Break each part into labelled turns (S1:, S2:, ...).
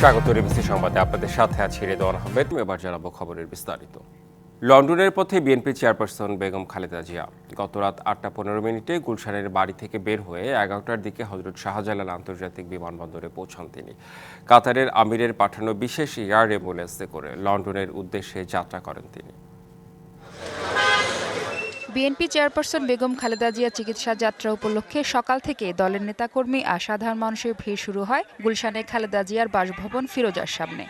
S1: স্বাগত ডিবিসি সংবাদে আপনাদের সাথে আছি রেদওয়ান আহমেদ। এবার জানাবো খবরের বিস্তারিত। লন্ডনের পথে বিএনপি চেয়ারপারসন বেগম খালেদা জিয়া গত রাত 8:15 গুলশানের বাড়ি থেকে বের হয়ে 11টার দিকে হজরত শাহজালাল আন্তর্জাতিক বিমানবন্দরে পৌঁছান তিনি। কাতারের আমিরের পাঠানো বিশেষ এয়ার অ্যাম্বুলেন্সে করে লন্ডনের উদ্দেশ্যে যাত্রা করেন তিনি।
S2: বিএনপি চেয়ারপারসন বেগম খালেদা জিয়া চিকিৎসা যাত্রা উপলক্ষে সকাল থেকে দলের নেতাকর্মী আর সাধারণ মানুষের ভিড় শুরু হয় গুলশানে খালেদা জিয়ার বাসভবন ফিরোজার সামনে।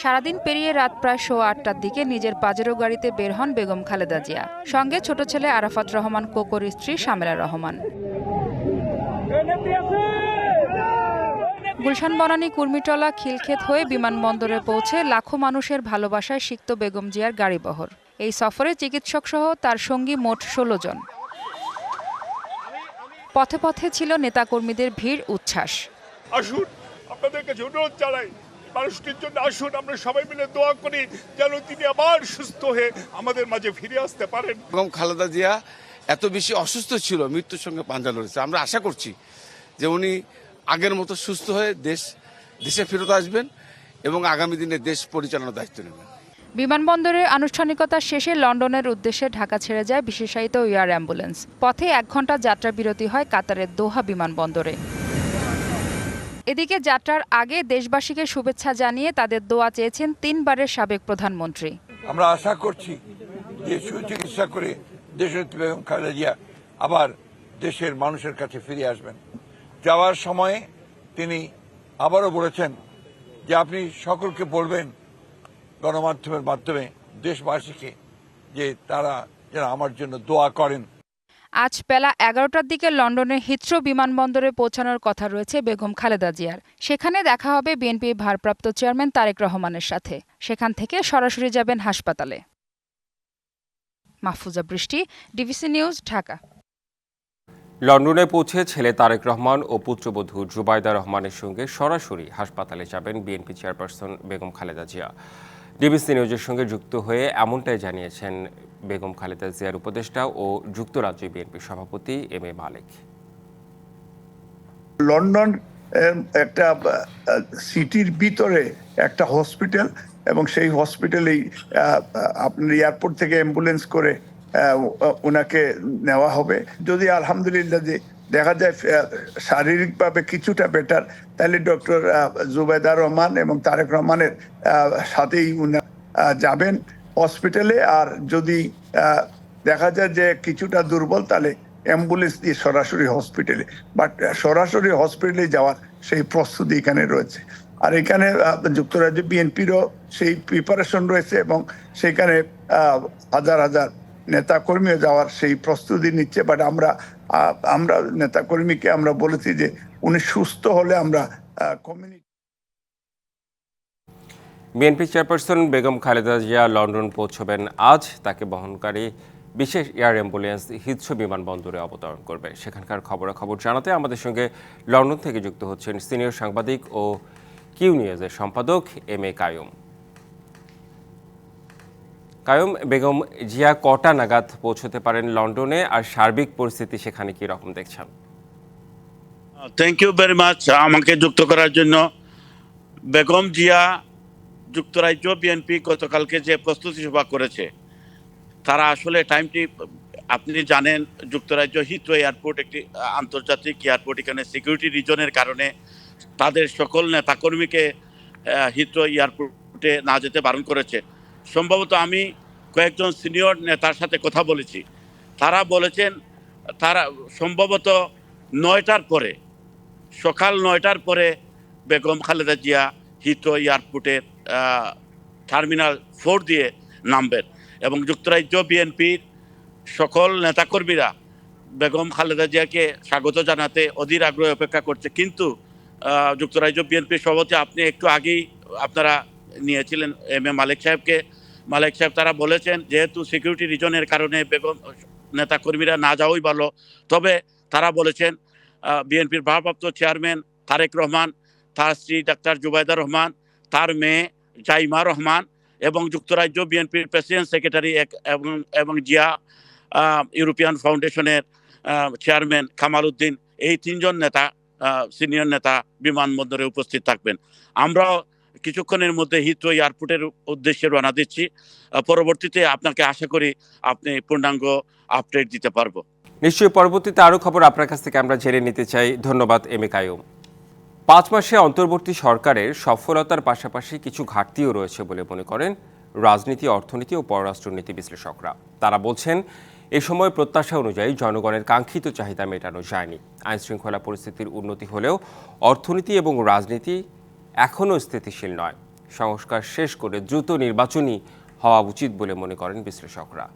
S2: সারাদিন পেরিয়ে রাত প্রায় 8:15টার দিকে নিজের পাজেরো গাড়িতে বের হন বেগম খালেদা জিয়া, সঙ্গে ছোট ছেলে আরাফাত রহমান কোকোর স্ত্রী শামেলা রহমান। গুলশান বনানী কুর্মিটলা খিলক্ষেত হয়ে বিমানবন্দরে পৌঁছে লাখো মানুষের ভালোবাসায় সিক্ত বেগম জিয়ার গাড়িবহর। এই সফরে চিকিৎসক সহ তার সঙ্গী মোট 16 জন। পথে পথে ছিল নেতাকর্মীদের ভিড়, উচ্ছ্বাস।
S3: আসুন, আপনাদের কাছে অনুরোধ জানাই, মানুষটির জন্য আসুন, আমরা সবাই মিলে দোয়া করি যেন তিনি আবার সুস্থ হয়ে আমাদের মাঝে ফিরে আসতে পারেন।
S4: বেগম খালেদা জিয়া এত বেশি অসুস্থ ছিল, মৃত্যুর সঙ্গে পাঞ্জা লড়েছে। আমরা আশা করছি যে উনি আগের মতো সুস্থ হয়ে দেশে ফেরত আসবেন এবং আগামী দিনে দেশ পরিচালনার দায়িত্ব নেবেন।
S2: বিমানবন্দরের আনুষ্ঠানিকতা শেষে লন্ডনের উদ্দেশ্যে ঢাকা ছেড়ে যায় বিশেষায়িত এয়ার অ্যাম্বুলেন্স। পথে 1 ঘণ্টা যাত্রা বিরতি হয় কাতারের দোহা বিমানবন্দরে। এদিকে যাত্রার আগে দেশবাসীকে শুভেচ্ছা জানিয়ে তাদের দোয়া চেয়েছেন 3 বারের সাবেক প্রধানমন্ত্রী।
S5: আমরা আশা করছি যে সুচিকিৎসা করে দেশনেত্রী বেগম খালেদা জিয়া আবার দেশের মানুষের কাছে ফিরে আসবেন। যাওয়ার সময়ে তিনি আবারও বলেছেন যে আপনি সকলকে বলবেন গণমাধ্যমের মাধ্যমে দেশবাসীকে যে তারা যেন আমার জন্য দোয়া করেন।
S2: আজ বেলা 11টার দিকে লন্ডনের হিথ্রো বিমানবন্দরে পৌঁছানোর কথা রয়েছে বেগম খালেদা জিয়ার। সেখানে দেখা হবে বিএনপির ভারপ্রাপ্ত চেয়ারম্যান তারেক রহমানের সাথে। সেখান থেকে সরাসরি যাবেন হাসপাতালে। মাহফুজা বৃষ্টি, ডিবিসি নিউজ, ঢাকা।
S1: লন্ডনে পৌঁছে ছেলে তারেক রহমান ও পুত্রবধূ জুবাইদা রহমানের সঙ্গে সরাসরি হাসপাতালে যাবেন BNP chairperson Begum Khaleda Zia. DBC নিউজের সঙ্গে যুক্ত হয়ে এমনটাই জানিয়েছেন বেগম খালেদা জিয়ার উপদেষ্টা ও যুক্তরাজ্য বিএনপি সভাপতি এম এ মালেক।
S6: লন্ডন একটা সিটির ভিতরে একটা হসপিটাল এবং সেই হসপিটালেই আপনার এয়ারপোর্ট থেকে অ্যাম্বুলেন্স করে ওনাকে নেওয়া হবে। যদি আলহামদুলিল্লাহ যে দেখা যায় শারীরিকভাবে কিছুটা বেটার, তাহলে ডক্টর জুবাইদা রহমান এবং তারেক রহমানের সাথেই উনি যাবেন হসপিটালে। আর যদি দেখা যায় যে কিছুটা দুর্বল, তাহলে অ্যাম্বুলেন্স দিয়ে সরাসরি হসপিটালে, বাট সরাসরি হসপিটালে যাওয়ার সেই প্রস্তুতি এখানে রয়েছে। আর এখানে যুক্তরাজ্য বিএনপিরও সেই প্রিপারেশন রয়েছে এবং সেখানে হাজার হাজার নেতাকর্মীও যাওয়ার সেই প্রস্তুতি নিচ্ছে। বাট আমরা নেতাকর্মীকে আমরা বলেছি যে উনি সুস্থ হলে আমরা community.
S1: BNP chairperson Begum Khaleda Zia London পৌঁছবেন আজ। তাকে বহনকারী বিশেষ এয়ার অ্যাম্বুলেন্স হিথ্রো বিমানবন্দরে অবতরণ করবে। সেখানকার খবরাখবর জানাতে আমাদের সঙ্গে লন্ডন থেকে যুক্ত হচ্ছেন সিনিয়র সাংবাদিক ও কিউ নিউজের সম্পাদক এম এ কায়ুম। কায়ুম, বেগম জিয়া কটা নাগাদ পৌঁছতে পারেন লন্ডনে, আর সার্বিক পরিস্থিতি সেখানে কি রকম দেখছেন?
S7: থ্যাংক ইউ ভেরি মাচ আমাকে যুক্ত করার জন্য। বেগম জিয়া যুক্তরাজ্য বিএনপি গতকালকে যে প্রস্তুতি সভা করেছে, তারা আসলে টাইমটি আপনি জানেন, যুক্তরাজ্য হিথ্রো এয়ারপোর্ট একটি আন্তর্জাতিক এয়ারপোর্ট। এখানে সিকিউরিটি রিজনের কারণে তাদের সকল নেতাকর্মীকে হিথ্রো এয়ারপোর্টে না যেতে বারণ করেছে। সম্ভবত আমি কয়েকজন সিনিয়র নেতার সাথে কথা বলেছি, তারা বলেছেন তারা সম্ভবত 9টার পরে, সকাল 9টার পরে বেগম খালেদা জিয়া হিথ্রো এয়ারপোর্টের টার্মিনাল 4 দিয়ে নামবেন এবং যুক্তরাজ্য বিএনপির সকল নেতাকর্মীরা বেগম খালেদা জিয়াকে স্বাগত জানাতে অধীর আগ্রহে অপেক্ষা করছে। কিন্তু যুক্তরাজ্য বিএনপির সভাপতি আপনি একটু আগেই আপনারা নিয়েছিলেন এম এ মালেক সাহেবকে। মালেক সাহেব তারা বলেছেন যেহেতু সিকিউরিটি রিজনের কারণে বেগম নেতাকর্মীরা না যাওয়াই ভালো, তবে তারা বলেছেন বিএনপির ভারপ্রাপ্ত চেয়ারম্যান তারেক রহমান, তার স্ত্রী ডাক্তার জুবাইদা রহমান, তার মেয়ে জাইমা রহমান এবং যুক্তরাজ্য বিএনপির প্রেসিডেন্ট সেক্রেটারি এবং জিয়া ইউরোপিয়ান ফাউন্ডেশনের চেয়ারম্যান কামাল উদ্দিন, এই 3 জন নেতা সিনিয়র নেতা বিমানবন্দরে উপস্থিত থাকবেন। আমরাও কিছুক্ষণের মধ্যে হিথ্রো এয়ারপোর্টের উদ্দেশ্যে রওনা দিচ্ছি। পরবর্তীতে আপনাকে আশা করি আপনি পূর্ণাঙ্গ আপডেট দিতে পারবো।
S1: নিশ্চয়ই পরবর্তীতে আরও খবর আপনার কাছ থেকে আমরা জেনে নিতে চাই। ধন্যবাদ এম এ কাইয়ুম। 5 মাসে অন্তর্বর্তী সরকারের সফলতার পাশাপাশি কিছু ঘাটতিও রয়েছে বলে মনে করেন রাজনীতি, অর্থনীতি ও পররাষ্ট্রনীতি বিশ্লেষকরা। তারা বলছেন এ সময় প্রত্যাশা অনুযায়ী জনগণের কাঙ্ক্ষিত চাহিদা মেটানো যায়নি। আইনশৃঙ্খলা পরিস্থিতির উন্নতি হলেও অর্থনীতি এবং রাজনীতি এখনও স্থিতিশীল নয়। সংস্কার শেষ করে দ্রুত নির্বাচনই হওয়া উচিত বলে মনে করেন বিশ্লেষকরা।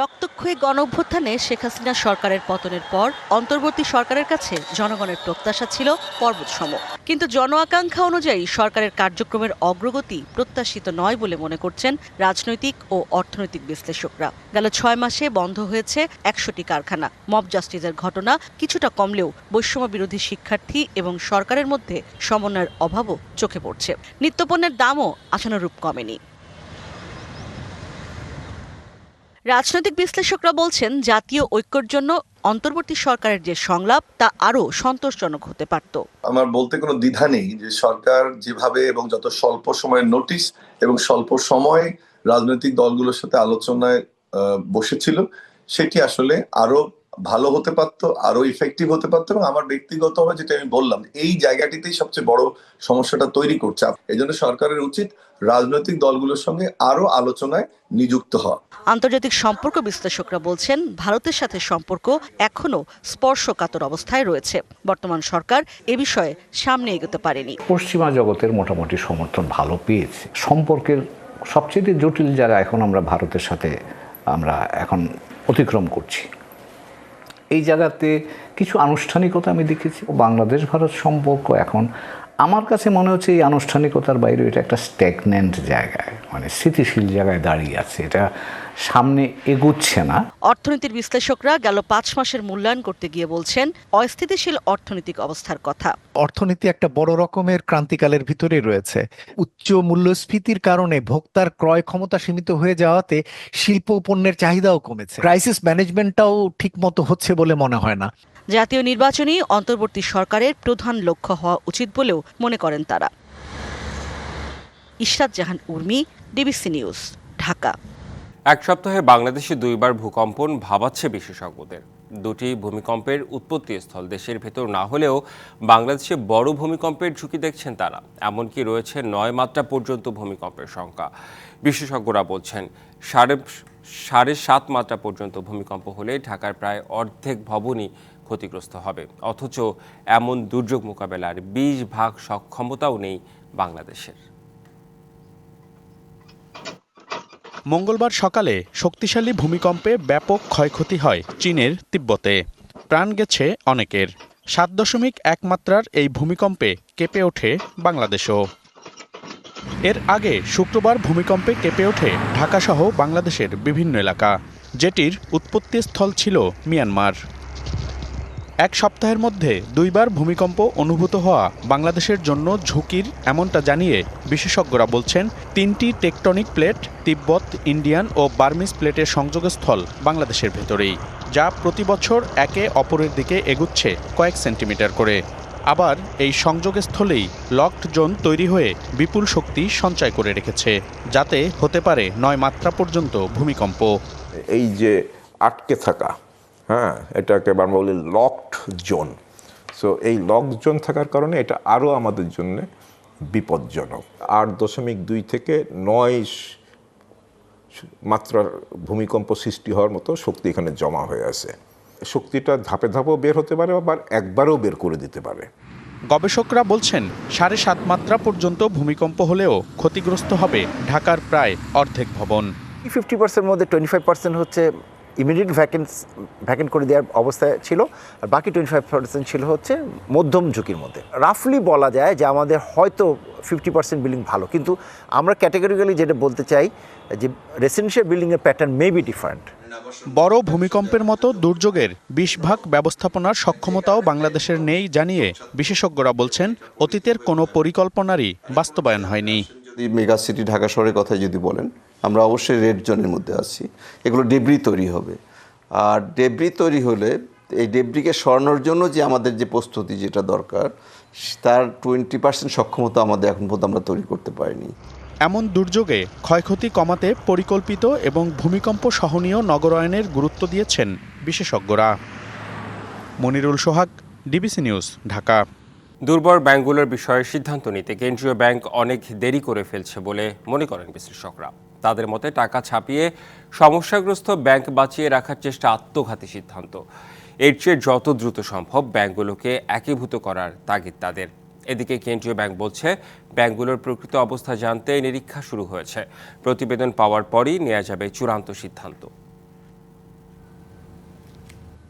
S8: রক্তক্ষয়ী গণঅভ্যুত্থানে শেখ হাসিনা সরকারের পতনের পর অন্তর্বর্তী সরকারের কাছে জনগণের প্রত্যাশা ছিল পর্বতসম, কিন্তু জন আকাঙ্ক্ষা অনুযায়ী সরকারের কার্যক্রমের অগ্রগতি প্রত্যাশিত নয় বলে মনে করছেন রাজনৈতিক ও অর্থনৈতিক বিশ্লেষকরা। গেল 6 মাসে বন্ধ হয়েছে 100টি কারখানা। মব জাস্টিসের ঘটনা কিছুটা কমলেও বৈষম্য বিরোধী শিক্ষার্থী এবং সরকারের মধ্যে সমন্বয়ের অভাবও চোখে পড়ছে। নিত্যপণ্যের দামও আশানুরূপ কমেনি। রাজনৈতিক বিশ্লেষকরা বলছেন জাতীয় ঐক্যের জন্য অন্তর্বর্তী সরকারের যে সংলাপ তা আরও সন্তোষজনক হতে পারত।
S9: আমার বলতে কোনো দ্বিধা নেই যে সরকার যেভাবে এবং যত স্বল্প সময়ের নোটিশ এবং স্বল্প সময়ে রাজনৈতিক দলগুলোর সাথে আলোচনায় বসেছিল, সেটি আসলে আরো ভালো হতে পারতো, আরো ইফেক্টিভ হতে পারতো। এবং আমার ব্যক্তিগতভাবে যেটা আমি বললাম, এই জায়গাটিতেই সবচেয়ে বড় সমস্যাটা তৈরি করছে। এই জন্য সরকারের উচিত রাজনৈতিক দলগুলোর সঙ্গে আরো আলোচনায় নিযুক্ত হওয়া।
S8: আন্তর্জাতিক সম্পর্ক বিশ্লেষকরা বলছেন ভারতের সাথে সম্পর্ক এখনো স্পর্শকাতর অবস্থায় রয়েছে। বর্তমান সরকার এ বিষয়ে সামনে এগোতে পারেনি।
S10: পশ্চিমা জগতের মোটামুটি সমর্থন ভালো পেয়েছে। সম্পর্কের সবচেয়ে জটিল জায়গা এখন আমরা ভারতের সাথে আমরা এখন অতিক্রম করছি। এই জায়গাতে কিছু আনুষ্ঠানিকতা আমি দেখেছি। বাংলাদেশ ভারত সম্পর্ক এখন আমার কাছে মনে হচ্ছে এই আনুষ্ঠানিকতার বাইরে এটা একটা স্ট্যাগন্যান্ট জায়গায়, মানে স্থিতিশীল জায়গায় দাঁড়িয়ে আছে, এটা সামনে এগুচ্ছে না।
S8: অর্থনীতির বিশ্লেষকরা গেল 5 মাসের মূল্যায়ন করতে গিয়ে বলছেন অস্থিতিশীল অর্থনৈতিক অবস্থার কথা।
S11: অর্থনীতি একটা বড় রকমের ক্রান্তিকালের ভিতরে রয়েছে। উচ্চ মূল্যস্ফীতির কারণে ভোক্তার ক্রয় ক্ষমতা সীমিত হয়ে যাওয়াতে শিল্প পণ্যের চাহিদাও কমেছে। ক্রাইসিস ম্যানেজমেন্টটাও ঠিক মতো হচ্ছে বলে মনে হয় না।
S8: জাতীয় নির্বাচনই অন্তর্বর্তী সরকারের প্রধান লক্ষ্য হওয়া উচিত বলেও মনে করেন তারা। ইশরাত জাহান উর্মি, ডিবিসি নিউজ, ঢাকা।
S1: এক সপ্তাহে বাংলাদেশে 2বার ভূকম্পন ভাবাচ্ছে বিশেষজ্ঞদের। 2টি ভূমিকম্পের উৎপত্তি স্থল দেশের ভেতর না হলেও বাংলাদেশে বড় ভূমিকম্পের ঝুঁকি দেখছেন তারা। এমনকি রয়েছে 9 মাত্রা পর্যন্ত ভূমিকম্পের সংখ্যা। বিশেষজ্ঞরা বলছেন 7.5 মাত্রা পর্যন্ত ভূমিকম্প হলে ঢাকার প্রায় অর্ধেক ভবনই ক্ষতিগ্রস্ত হবে। অথচ এমন দুর্যোগ মোকাবেলার 20% সক্ষমতাও নেই বাংলাদেশের।
S12: মঙ্গলবার সকালে শক্তিশালী ভূমিকম্পে ব্যাপক ক্ষয়ক্ষতি হয় চীনের তিব্বতে। প্রাণ গেছে অনেকের। 7.1 মাত্রার এই ভূমিকম্পে কেঁপে ওঠে বাংলাদেশও। এর আগে শুক্রবার ভূমিকম্পে কেঁপে ওঠে ঢাকাসহ বাংলাদেশের বিভিন্ন এলাকা, যেটির উৎপত্তিস্থল ছিল মিয়ানমার। এক সপ্তাহের মধ্যে 2বার ভূমিকম্প অনুভূত হওয়া বাংলাদেশের জন্য ঝুঁকির, এমনটা জানিয়ে বিশেষজ্ঞরা বলছেন 3টি টেকটনিক প্লেট তিব্বত, ইন্ডিয়ান ও বার্মিজ প্লেটের সংযোগস্থল বাংলাদেশের ভেতরেই, যা প্রতি বছর একে অপরের দিকে এগুচ্ছে কয়েক সেন্টিমিটার করে। আবার এই সংযোগস্থলেই লকড জোন তৈরি হয়ে বিপুল শক্তি সঞ্চয় করে রেখেছে, যাতে হতে পারে 9 মাত্রা পর্যন্ত ভূমিকম্প।
S13: এই যে আটকে থাকা, এটাকে আমরা বলি লকড জোন। সো এই লকড জোন থাকার কারণে এটা আরও আমাদের জন্য বিপজ্জনক। 8.2 থেকে 9 মাত্রার ভূমিকম্প সৃষ্টি হওয়ার মতো শক্তি এখানে জমা হয়ে আছে। শক্তিটা ধাপে ধাপেও বের হতে পারে, আবার একবারও বের করে দিতে পারে।
S12: গবেষকরা বলছেন 7.5 মাত্রা পর্যন্ত ভূমিকম্প হলেও ক্ষতিগ্রস্ত হবে ঢাকার প্রায় অর্ধেক ভবন।
S14: 50% মধ্যে 25% হচ্ছে ইমিডিয়েট ভ্যাকেন্ট করে দেওয়ার অবস্থায় ছিল, আর বাকি 25% ছিল হচ্ছে মধ্যম ঝুঁকির মধ্যে। রাফলি বলা যায় যে আমাদের হয়তো 50% বিল্ডিং ভালো, কিন্তু আমরা ক্যাটেগরিক্যালি যেটা বলতে চাই যে রেসিডেন্সিয়াল বিল্ডিংয়ের প্যাটার্ন মে বি ডিফারেন্ট।
S12: বড় ভূমিকম্পের মতো দুর্যোগের 20% ব্যবস্থাপনার সক্ষমতাও বাংলাদেশের নেই জানিয়ে বিশেষজ্ঞরা বলছেন অতীতের কোনো পরিকল্পনারই বাস্তবায়ন হয়নি।
S15: মেগা সিটি ঢাকা শহরের কথা যদি বলেন, আমরা অবশ্যই রেড জোনের মধ্যে আছি। এগুলো ডেব্রি তৈরি হবে, আর ডেব্রি তৈরি হলে এই ডেব্রিকে সরানোর জন্য যে আমাদের যে প্রস্তুতি যেটা দরকার তার 20% সক্ষমতা আমাদের এখন পর্যন্ত আমরা তৈরি করতে পারিনি।
S12: এমন দুর্যোগে ক্ষয়ক্ষতি কমাতে পরিকল্পিত এবং ভূমিকম্প সহনীয় নগরায়নের গুরুত্ব দিয়েছেন বিশেষজ্ঞরা। মনিরুল সোহাগ, ডিবিসি নিউজ, ঢাকা।
S1: দুর্বল ব্যাংকগুলোর বিষয়ে সিদ্ধান্ত নিতে কেন্দ্রীয় ব্যাংক অনেক দেরি করে ফেলছে বলে মনে করেন বিশ্লেষকরা। তাদের মতে টাকা ছাপিয়ে সমস্যাগ্রস্ত ব্যাংক বাঁচিয়ে রাখার চেষ্টা আত্মঘাতী সিদ্ধান্ত। এর চেয়ে যত দ্রুত সম্ভব ব্যাংকগুলোকে একীভূত করার তাগিদ তাদের। এদিকে কেন্দ্রীয় ব্যাংক বলছে ব্যাংকগুলোর প্রকৃত অবস্থা জানতে নিরীক্ষা শুরু হয়েছে। প্রতিবেদন পাওয়ার পরই নেওয়া যাবে চূড়ান্ত সিদ্ধান্ত।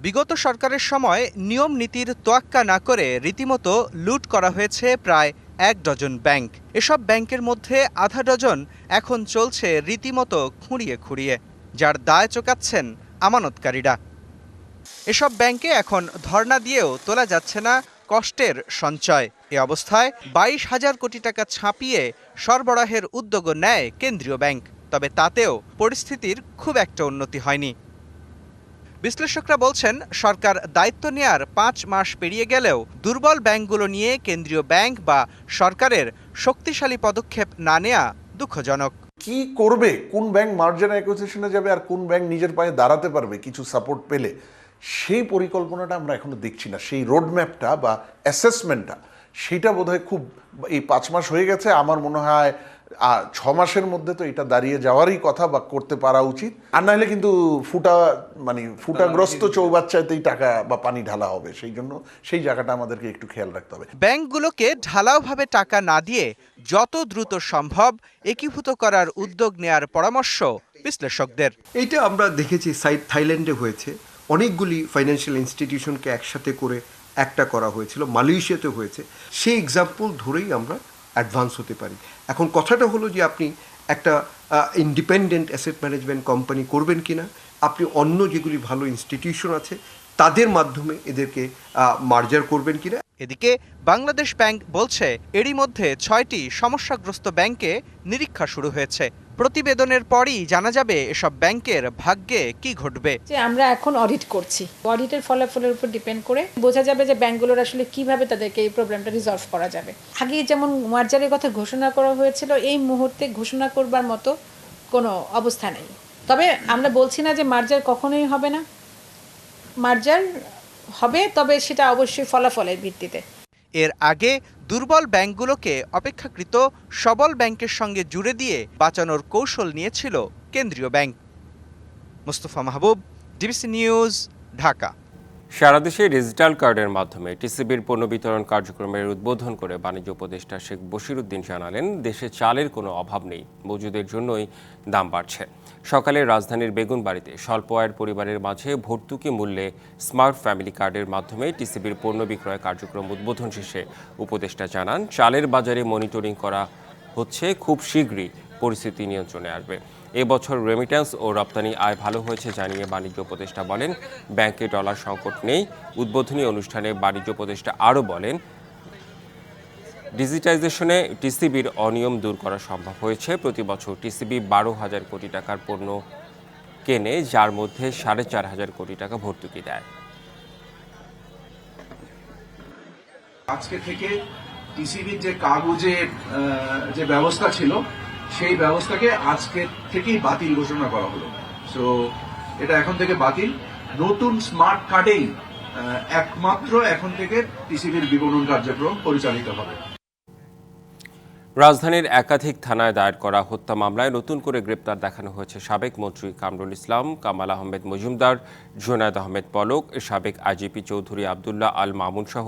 S16: বিগত সরকারের সময় নিয়ম নীতির তোয়াক্কা না করে রীতিমতো লুট করা হয়েছে প্রায় 1 ডজন ব্যাংক। এসব ব্যাংকের মধ্যে আধা ডজন এখন চলছে রীতিমতো খুঁড়িয়ে খুঁড়িয়ে, যার দায় চোকাচ্ছেন আমানতকারীরা। এসব ব্যাংকে এখন ধর্ণা দিয়েও তোলা যাচ্ছে না কষ্টের সঞ্চয়। এ অবস্থায় 22,000 কোটি টাকা ছাপিয়ে সরবরাহের উদ্যোগও নেয় কেন্দ্রীয় ব্যাংক। তবে তাতেও পরিস্থিতির খুব একটা উন্নতি হয়নি। বিশ্লেষকরা বলছেন সরকার দায়িত্ব নেয়ার 5 মাস পেরিয়ে গেলেও দুর্বল ব্যাংকগুলো নিয়ে কেন্দ্রীয় ব্যাংক বা সরকারের শক্তিশালী পদক্ষেপ না নেওয়া দুঃখজনক।
S17: কি করবে, কোন ব্যাংক মার্জার অ্যাকুইজিশনে যাবে আর কোন ব্যাংক নিজের পায়ে দাঁড়াতে পারবে কিছু সাপোর্ট পেলে, সেই পরিকল্পনাটা আমরা এখনো দেখছি না। সেই রোডম্যাপটা বা অ্যাসেসমেন্টটা সেটা বোধহয় খুব, এই 5 মাস হয়ে গেছে, আমার মনে হয় 6 মাসের মধ্যে তো এটা দাঁড়িয়ে যাওয়ারই কথা বা করতে পারা উচিত। আর নাহলে কিন্তু ফুটাগ্রস্ত চৌবাচ্চাতেই টাকা বা পানি ঢালা হবে। সেই জন্য সেই জায়গাটা আমাদেরকে একটু খেয়াল রাখতে হবে।
S16: ব্যাংকগুলোকে ঢালাওভাবে টাকা না দিয়ে যত দ্রুত সম্ভব একীভূত করার উদ্যোগ নেয়ার পরামর্শ বিশ্লেষকদের।
S18: এইটা আমরা দেখেছি থাইল্যান্ডে হয়েছে, অনেকগুলি ফাইন্যান্সিয়াল ইনস্টিটিউশনকে একসাথে করে একটা করা হয়েছিল, মালয়েশিয়াতে হয়েছে। সেই এক্সাম্পল ধরেই আমরা অ্যাডভান্স হতে পারি। এখন কথাটা হলো যে আপনি একটা ইন্ডিপেন্ডেন্ট অ্যাসেট ম্যানেজমেন্ট কোম্পানি করবেন কিনা, আপনি অন্য যেগুলি ভালো ইনস্টিটিউশন আছে তাদের মাধ্যমে এদেরকে মার্জার করবেন কিনা।
S16: এদিকে বাংলাদেশ ব্যাংক বলছে এরই মধ্যে 6টি সমস্যাগ্রস্ত ব্যাংকে নিরীক্ষা শুরু হয়েছে। প্রতিবেদনের পরই জানা যাবে এসব ব্যাংকের ভাগ্যে কি ঘটবে।
S19: যে আমরা এখন অডিট করছি, অডিটের ফলাফলের উপর ডিপেন্ড করে বোঝা যাবে যে ব্যাংকগুলোর আসলে কিভাবে তাদেরকে এই প্রবলেমটা রিজলভ করা যাবে। আগে যেমন মার্জারের কথা ঘোষণা করা হয়েছিল, এই মুহূর্তে ঘোষণা করবার মতো কোনো অবস্থা নেই। তবে আমরা বলছি না যে মার্জার কখনোই হবে না, মার্জার হবে, তবে সেটা অবশ্যই ফলাফলের ভিত্তিতে।
S16: এর আগে দুর্বল ব্যাংকগুলোকে অপেক্ষাকৃত সবল ব্যাংকের সঙ্গে জুড়ে দিয়ে বাঁচানোর কৌশল নিয়েছিল কেন্দ্রীয় ব্যাংক। মুস্তফা মাহবুব, ডিবিসি নিউজ, ঢাকা।
S1: সারা দেশে ডিজিটাল কার্ডের মাধ্যমে টিসিবির পণ্য বিতরণ কার্যক্রমের উদ্বোধন করে বাণিজ্য উপদেষ্টা শেখ বশিরউদ্দিন জানালেন, দেশে চালের কোনো অভাব নেই, মজুদের জন্যই দাম বাড়ছে। সকালে রাজধানীর বেগুনবাড়িতে স্বল্প আয়ের পরিবারের মাঝে ভর্তুকি মূল্যে স্মার্ট ফ্যামিলি কার্ডের মাধ্যমে টিসিবির পণ্য বিক্রয় কার্যক্রম উদ্বোধন শেষে উপদেষ্টা জানান, চালের বাজারে মনিটরিং করা হচ্ছে, খুব শীঘ্রই পরিস্থিতি নিয়ন্ত্রণে আসবে। এবছর রেমিট্যান্স ও রপ্তানি আয় ভালো হয়েছে জানিয়ে বাণিজ্য উপদেষ্টা বলেন, ব্যাংকে ডলার সংকট নেই। উদ্বোধনী অনুষ্ঠানে বাণিজ্য উপদেষ্টা আরও বলেন, ডিজিটাইজেশনে টিসিবির অনিয়ম দূর করা সম্ভব হয়েছে। প্রতি বছর টিসিবি 12,000 কোটি টাকার পণ্য কেনে, যার মধ্যে 4,500 কোটি টাকা ভর্তুকি দেয়।
S20: আজকে থেকে টিসিবির যে কাগজে যে ব্যবস্থা ছিল সেই ব্যবস্থাকে আজকে থেকেই বাতিল ঘোষণা করা হলো। সো এটা এখন থেকে বাতিল। নতুন স্মার্ট কার্ডেই একমাত্র এখন থেকে টিসিবির বিপণন কার্যক্রম পরিচালিত হবে।
S1: রাজধানীর একাধিক থানায় দায়ের করা হত্যা মামলায় নতুন করে গ্রেপ্তার দেখানো হয়েছে সাবেক মন্ত্রী কামরুল ইসলাম, কামাল আহমেদ মজুমদার, জুনায়েদ আহমেদ পলক, সাবেক আইজিপি চৌধুরী আবদুল্লাহ আল মামুন সহ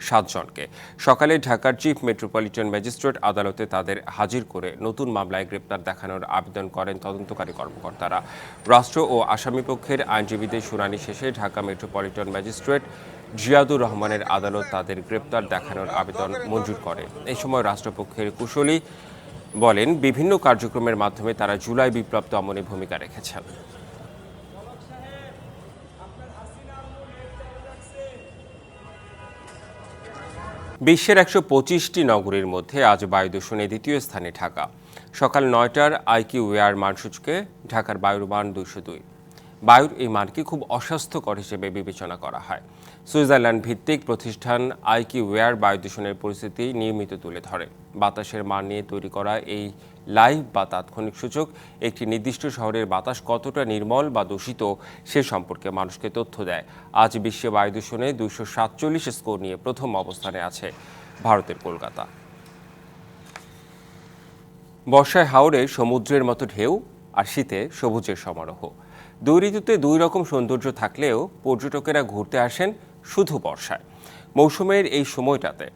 S1: 7 জনকে। সকালে ঢাকার চিফ মেট্রোপলিটন ম্যাজিস্ট্রেট আদালতে তাদের হাজির করে নতুন মামলায় গ্রেপ্তার দেখানোর আবেদন করেন তদন্তকারী কর্মকর্তারা। রাষ্ট্র ও আসামিপক্ষের আইনজীবীদের শুনানি শেষে ঢাকা মেট্রোপলিটন ম্যাজিস্ট্রেট জিয়াদুর রহমানের আদালত তাদের গ্রেপ্তার দেখানোর আবেদন মঞ্জুর করে। এই সময় রাষ্ট্রপক্ষের কুশলী বলেন, বিভিন্ন কার্যক্রমের মাধ্যমে তারা জুলাই বিপ্লব দমনে ভূমিকা রেখেছেন। বিশ্বের 125টি নগরীর মধ্যে আজ বায়ু দূষণে দ্বিতীয় স্থানে ঢাকা। সকাল 9টার আইকিউ এয়ার মানসূচকে ঢাকার বায়ুর মান 202। বায়ুর এই মানকে খুব অস্বাস্থ্যকর হিসেবে বিবেচনা করা হয়। সুইজারল্যান্ড ভিত্তিক প্রতিষ্ঠান আইকিউওয়্যার বায়ু দূষণের পরিস্থিতি নিয়মিত তুলে ধরে। বাতাসের মান নিয়ে তৈরি করা এই লাইভ বা তাৎক্ষণিক সূচক একটি নির্দিষ্ট শহরের বাতাস কতটা নির্মল বা দূষিত সে সম্পর্কে মানুষকে তথ্য দেয়। আজ বিশ্বে বায়ু দূষণে 247 স্কোর নিয়ে প্রথম অবস্থানে আছে ভারতের কলকাতা। বর্ষায় হাওরে সমুদ্রের মতো ঢেউ আর শীতে সবুজের সমারোহ। দুই ঋতুতে দুই রকম সৌন্দর্য থাকলেও পর্যটকেরা ঘুরতে আসেন শুধু বর্ষায়। মৌসুমের এই সময়টাতে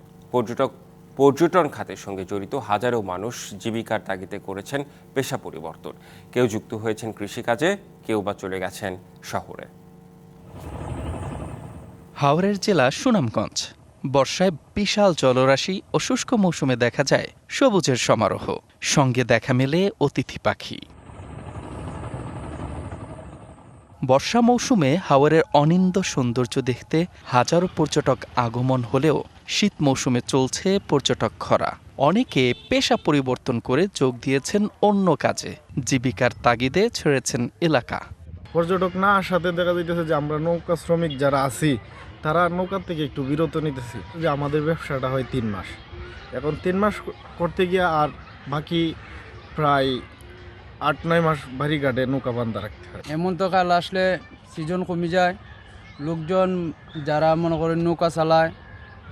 S1: পর্যটন খাতের সঙ্গে জড়িত হাজারো মানুষ জীবিকার তাগিদে করেছেন পেশা পরিবর্তন। কেউ যুক্ত হয়েছেন কৃষিকাজে, কেউ বা চলে গেছেন শহরে।
S12: হাওরের জেলা সুনামগঞ্জ। বর্ষায় বিশাল জলরাশি ও শুষ্ক মৌসুমে দেখা যায় সবুজের সমারোহ, সঙ্গে দেখা মেলে অতিথি পাখি। বর্ষা মৌসুমে হাওরের অনিন্দ সৌন্দর্য দেখতে হাজারো পর্যটক আগমন হলেও শীত মৌসুমে চলছে পর্যটক খরা। অনেকে পেশা পরিবর্তন করে যোগ দিয়েছেন অন্য কাজে, জীবিকার তাগিদে ছেড়েছেন এলাকা।
S21: পর্যটক না আসাতে দেখা যাইতেছে যে আমরা নৌকা শ্রমিক যারা আছি তারা নৌকার থেকে একটু বিরত নিতেছি। যে আমাদের ব্যবসাটা হয় 3 মাস, এখন 3 মাস করতে গিয়ে আর বাকি প্রায় 8-9 মাস ভারী ঘাটে নৌকা বান্ধা রাখতে হয়।
S22: এমন তো কাল আসলে সিজন কমে যায়, লোকজন যারা মনে করেন নৌকা চালায়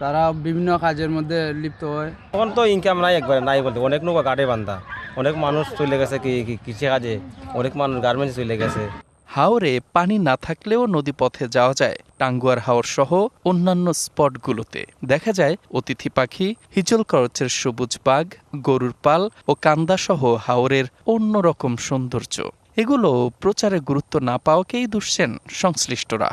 S22: তারা বিভিন্ন কাজের মধ্যে লিপ্ত হয়।
S23: তখন তো ইনকাম নাই, একবারে নাই বলতে, অনেক নৌকা ঘাটে বান্ধা, অনেক মানুষ চলে গেছে কৃষি কাজে, অনেক মানুষ গার্মেন্টস চলে গেছে।
S12: হাওরে পানি না থাকলেও নদীপথে যাওয়া যায় টাঙ্গুয়ার হাওর সহ অন্যান্য স্পটগুলোতে। দেখা যায় অতিথি পাখি, হিজল করচের সবুজ বাগ, গরুর পাল ও কান্দা সহ হাওরের অন্যরকম সৌন্দর্য। এগুলো প্রচারে গুরুত্ব না পাওয়াকেই দুষছেন সংশ্লিষ্টরা।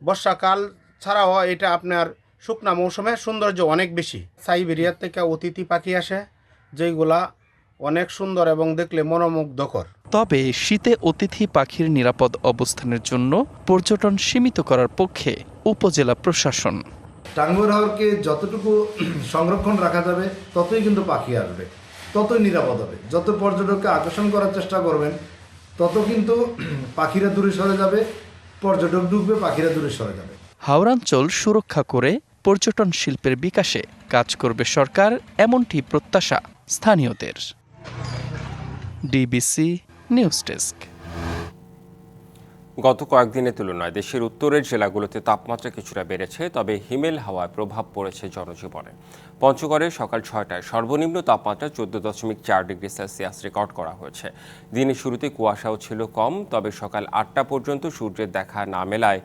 S24: বর্ষাকাল ছাড়াও এটা আপনার শুকনা মৌসুমে সৌন্দর্য অনেক বেশি। সাইবেরিয়া থেকে অতিথি পাখি আসে যেগুলা অনেক সুন্দর এবং দেখলে মনোমুগ্ধকর।
S12: তবে শীতে অতিথি পাখির নিরাপদ অবস্থানের জন্য পর্যটন সীমিত করার পক্ষে উপজেলা প্রশাসন।
S25: টাঙ্গুয়ার হাওরকে যতটুকু সংরক্ষণ রাখা যাবে ততই কিন্তু পাখি আসবে, ততই নিরাপদ হবে। যত পর্যটককে আকর্ষণ করার চেষ্টা করবেন তত কিন্তু পাখিরা দূরে সরে যাবে, পর্যটক ঢুকবে, পাখিরা দূরে সরে যাবে।
S12: হাওরাঞ্চল সুরক্ষা করে পর্যটন শিল্পের বিকাশে কাজ করবে সরকার, এমনটি প্রত্যাশা স্থানীয়দের। DBC news desk.
S1: গত কয়েকদিনের তুলনায় দেশের উত্তরের জেলাগুলোতে তাপমাত্রা কিছুটা বেড়েছে, তবে হিমেল হাওয়ায় প্রভাব পড়েছে জনজীবনে। পঞ্চগড়ে সকাল 6টায় সর্বনিম্ন তাপমাত্রা 14.4 ডিগ্রি সেলসিয়াস রেকর্ড করা হয়েছে। দিনের শুরুতে কুয়াশাও ছিল কম, তবে সকাল 8টা পর্যন্ত সূর্যের দেখা না মেলায়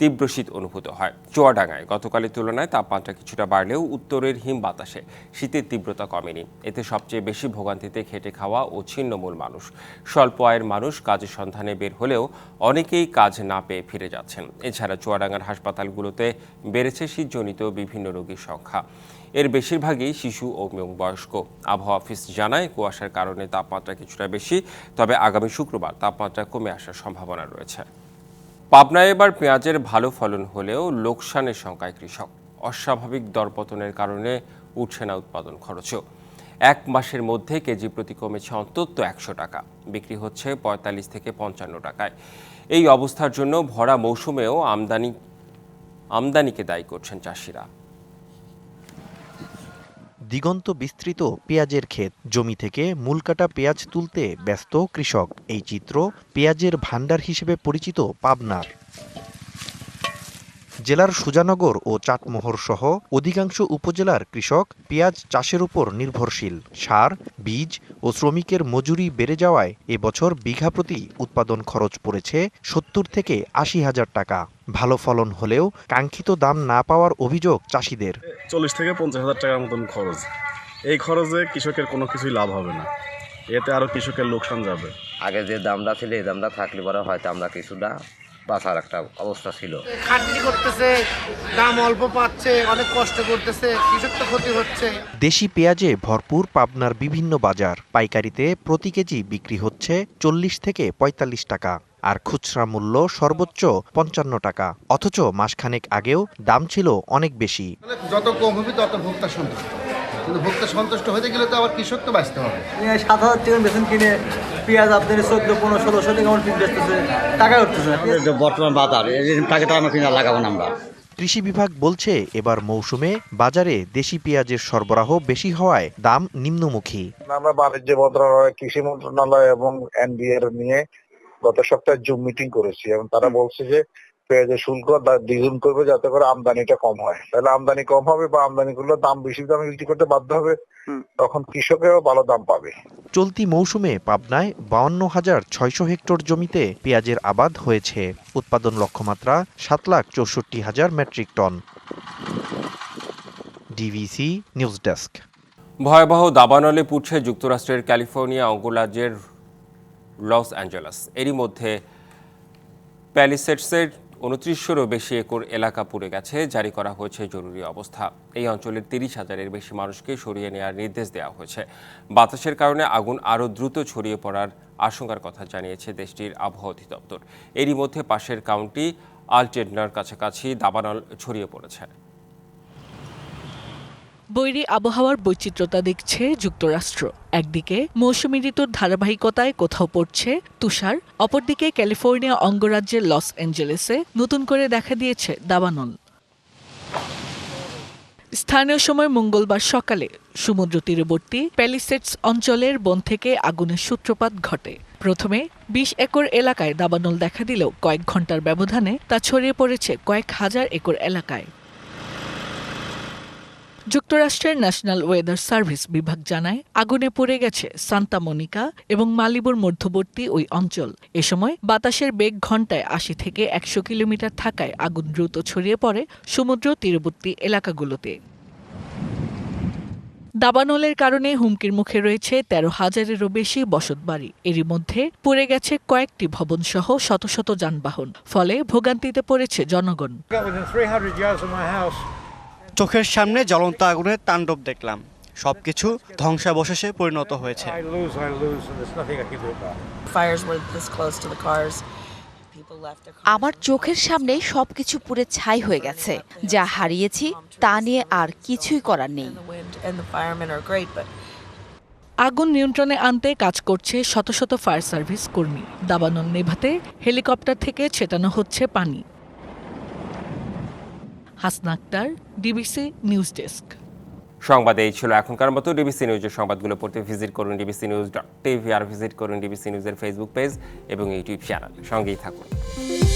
S1: তীব্র শীত অনুভূত হয়। চুয়াডাঙ্গায় গতকালের তুলনায় তাপমাত্রা কিছুটা বাড়লেও উত্তরের হিম বাতাসে শীতের তীব্রতা কমেনি। এতে সবচেয়ে বেশি ভোগান্তিতে খেটে খাওয়া ও ছিন্নমূল মানুষ। স্বল্প আয়ের মানুষ কাজের সন্ধানে বের হলেও অনেকেই কাজ না পেয়ে ফিরে যাচ্ছেন। এছাড়া চুয়াডাঙ্গার হাসপাতালগুলোতে বেড়েছে শীতজনিত বিভিন্ন রোগীর সংখ্যা। এর বেশিরভাগই শিশু ও বয়স্ক। আবহাওয়া অফিস জানায় কুয়াশার কারণে তাপমাত্রা কিছুটা বেশি, তবে আগামী শুক্রবার তাপমাত্রা কমে আসার সম্ভাবনা রয়েছে। পাবনায় এবার পেঁয়াজের ভালো ফলন হলেও লোকসানের শঙ্কায় কৃষক। অস্বাভাবিক দরপতনের কারণে উঠছে না উৎপাদন খরচও। 1 মাসের মধ্যে কেজি প্রতি কমেছে অন্তত 100 টাকা, বিক্রি হচ্ছে 45 থেকে 55 টাকায়। এই অবস্থার জন্য ভরা মৌসুমেও আমদানিকে দায়ী করছেন চাষিরা।
S26: দিগন্ত বিস্তৃত পেঁয়াজের ক্ষেত, জমি থেকে মূল কাটা পেঁয়াজ তুলতে ব্যস্ত কৃষক। এই চিত্র পেঁয়াজের ভান্ডার হিসেবে পরিচিত পাবনার। জেলার সুজানগর ও চাটমোহর সহ অধিকাংশ উপজেলার কৃষক পেঁয়াজ চাষের উপর নির্ভরশীল। সার, বীজ ও শ্রমিকের মজুরি বেড়ে যাওয়ায় এবছর বিঘা প্রতি উৎপাদন খরচ পড়েছে 70 থেকে 80 হাজার টাকা। ভালো ফলন হলেও কাঙ্ক্ষিত দাম না পাওয়ার অভিযোগ চাষিদের।
S27: 40 থেকে 50 হাজার টাকার মতন খরচ। এই খরচে কৃষকের কোনো কিছুই লাভ হবে না, এতে আরও কৃষকের লোকসান যাবে।
S28: আগে যে দামটা ছিল এই দামটা থাকলে পরে হয়তো আমরা কিছুটা বাঁচার একটা অবস্থা ছিল।
S25: খাটনি করতেছে, দাম অল্প পাচ্ছে, অনেক কষ্ট করতেছে, কৃষক তো ক্ষতি হচ্ছে।
S26: দেশি পেঁয়াজে ভরপুর পাবনার বিভিন্ন বাজার। পাইকারিতে প্রতি কেজি বিক্রি হচ্ছে 40 থেকে 45 টাকা, আর খুচরা মূল্য সর্বোচ্চ 55 টাকা। অথচ মাসখানেক আগেও দাম ছিল অনেক বেশি।
S25: যত কম হবে তত ভোক্তা সন্তুষ্ট।
S2: কিন্তু ভোক্তা সন্তুষ্ট হতে গেলে তো আবার কৃষক তো বাঁচতে হবে।
S3: 7,000 টাকা বেতন কিনে পেঁয়াজ আপনার 14-15-1600 টাকা আমার বেচতেছে, টাকা উঠতেছে না।
S4: বর্তমান বাজার টাকা তো আমরা কিনা লাগাবো না আমরা।
S26: কৃষি বিভাগ বলছে এবার মৌসুমে বাজারে দেশি পেঁয়াজের সরবরাহ বেশি হওয়ায় দাম নিম্নমুখী।
S5: আমরা বাণিজ্য মন্ত্রণালয়, কৃষি মন্ত্রণালয় এবং এনবিআর নিয়ে গত সপ্তাহে জুম মিটিং করেছি এবং তারা বলছে যে পেঁয়াজের শুল্ক দ্বিগুণ করবে যাতে করে আমদানিটা কম হয়। তাহলে আমদানি কম হবে বা আমদানি করলে দাম বেশি দামে বিক্রি করতে বাধ্য হবে, তখন কৃষকেরও ভালো দাম পাবে।
S26: চলতি মৌসুমে পাবনায় 52,600 হেক্টর জমিতে পেঁয়াজের আবাদ হয়েছে। উৎপাদন লক্ষ্যমাত্রা 7,64,000 metric ton. DBC news desk.
S1: ভয়াবহ দাবানলে পুড়ছে যুক্তরাষ্ট্রের ক্যালিফোর্নিয়া অঙ্গরাজ্যের লস অ্যাঞ্জেলেস। এরই মধ্যে প্যালিসেডসের 2900-এরও বেশি একর এলাকা পুড়ে গেছে। জারি করা হয়েছে জরুরি অবস্থা। এই অঞ্চলের 30,000-এর বেশি মানুষকে সরিয়ে নেওয়ার নির্দেশ দেওয়া হয়েছে। বাতাসের কারণে আগুন আরও দ্রুত ছড়িয়ে পড়ার আশঙ্কার কথা জানিয়েছে দেশটির আবহাওয়া অধিদপ্তর। এরই মধ্যে পাশের কাউন্টি আলটেডনার কাছাকাছি দাবানল ছড়িয়ে পড়েছে।
S8: বৈরী আবহাওয়ার বৈচিত্র্যতা দেখছে যুক্তরাষ্ট্র। একদিকে মৌসুমী ঋতুর ধারাবাহিকতায় কোথাও পড়ছে তুষার, অপরদিকে ক্যালিফোর্নিয়া অঙ্গরাজ্যের লস অ্যাঞ্জেলেসে নতুন করে দেখা দিয়েছে দাবানল। স্থানীয় সময় মঙ্গলবার সকালে সমুদ্র তীরবর্তী প্যালিসেডস অঞ্চলের বন থেকে আগুনের সূত্রপাত ঘটে। প্রথমে 20 একর এলাকায় দাবানল দেখা দিলেও কয়েক ঘন্টার ব্যবধানে তা ছড়িয়ে পড়েছে কয়েক হাজার একর এলাকায়। যুক্তরাষ্ট্রের ন্যাশনাল ওয়েদার সার্ভিস বিভাগ জানায় আগুনে পড়ে গেছে সান্তা মনিকা এবং মালিবুর মধ্যবর্তী ওই অঞ্চল। এ সময় বাতাসের বেগ ঘন্টায় 80 থেকে 100 কিলোমিটার থাকায় আগুন দ্রুত ছড়িয়ে পড়ে সমুদ্র তীরবর্তী এলাকাগুলোতে। দাবানলের কারণে হুমকির মুখে রয়েছে 13,000-এরও বেশি বসতবাড়ি। এরই মধ্যে পুড়ে গেছে কয়েকটি ভবনসহ শত শত যানবাহন। ফলে ভোগান্তিতে পড়েছে জনগণ।
S6: চোখের সামনে জ্বলন্ত আগুনের তাণ্ডব দেখলাম। সবকিছু ধ্বংসাবশেষে পরিণত হয়েছে।
S7: আমার চোখের সামনে সবকিছু পুড়ে ছাই হয়ে গেছে। যা হারিয়েছি তা নিয়ে আর কিছুই করার নেই।
S8: আগুন নিয়ন্ত্রণে আনতে কাজ করছে শত শত ফায়ার সার্ভিস কর্মী। দাবানল নেভাতে হেলিকপ্টার থেকে ছেটানো হচ্ছে পানি। Hasna Akter, DBC news desk.
S1: সংবাদ এই ছিল এখনকার মতো। ডিবিসি নিউজের সংবাদগুলো পড়তে ভিজিট করুন dbcnews.tv আর ভিজিট করুন ডিবিসি নিউজের ফেসবুক পেজ এবং ইউটিউব চ্যানেল। সঙ্গেই থাকুন।